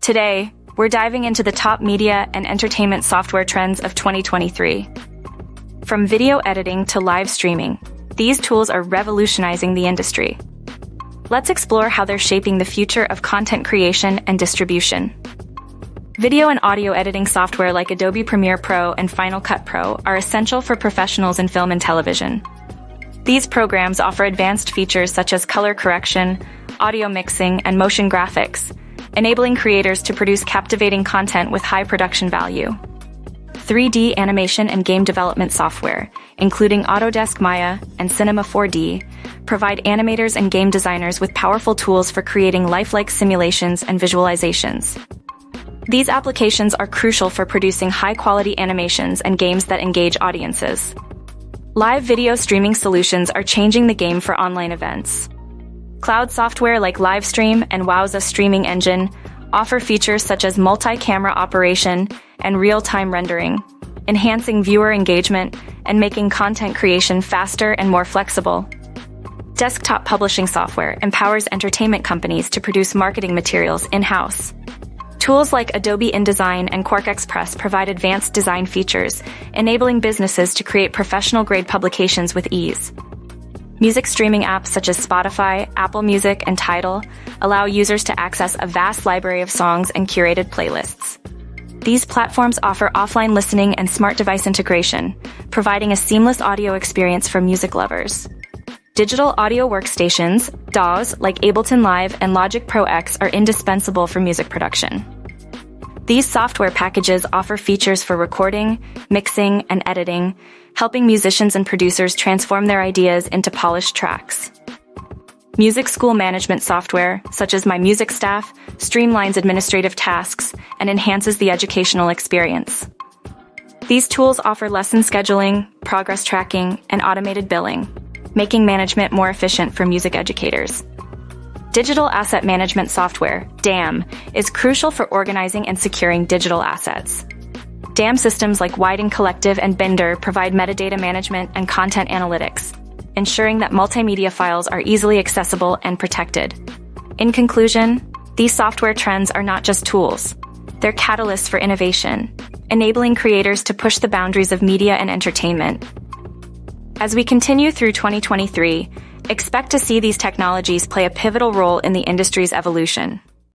Today, we're diving into the top media and entertainment software trends of 2023. From video editing to live streaming, these tools are revolutionizing the industry. Let's explore how they're shaping the future of content creation and distribution. Video and audio editing software like Adobe Premiere Pro and Final Cut Pro are essential for professionals in film and television. These programs offer advanced features such as color correction, audio mixing, and motion graphics, enabling creators to produce captivating content with high production value. 3D animation and game development software, including Autodesk Maya and Cinema 4D, provide animators and game designers with powerful tools for creating lifelike simulations and visualizations. These applications are crucial for producing high-quality animations and games that engage audiences. Live video streaming solutions are changing the game for online events. Cloud software like Livestream and Wowza Streaming Engine offer features such as multi-camera operation and real-time rendering, enhancing viewer engagement and making content creation faster and more flexible. Desktop publishing software empowers entertainment companies to produce marketing materials in-house. Tools like Adobe InDesign and Quark Express provide advanced design features, enabling businesses to create professional-grade publications with ease. Music streaming apps such as Spotify, Apple Music, and Tidal allow users to access a vast library of songs and curated playlists. These platforms offer offline listening and smart device integration, providing a seamless audio experience for music lovers. Digital Audio Workstations, DAWs, like Ableton Live and Logic Pro X are indispensable for music production. These software packages offer features for recording, mixing, and editing, helping musicians and producers transform their ideas into polished tracks. Music school management software, such as My Music Staff, streamlines administrative tasks and enhances the educational experience. These tools offer lesson scheduling, progress tracking, and automated billing, making management more efficient for music educators. Digital Asset Management Software, DAM, is crucial for organizing and securing digital assets. DAM systems like Widen Collective and Binder provide metadata management and content analytics, ensuring that multimedia files are easily accessible and protected. In conclusion, these software trends are not just tools. They're catalysts for innovation, enabling creators to push the boundaries of media and entertainment. As we continue through 2023, expect to see these technologies play a pivotal role in the industry's evolution.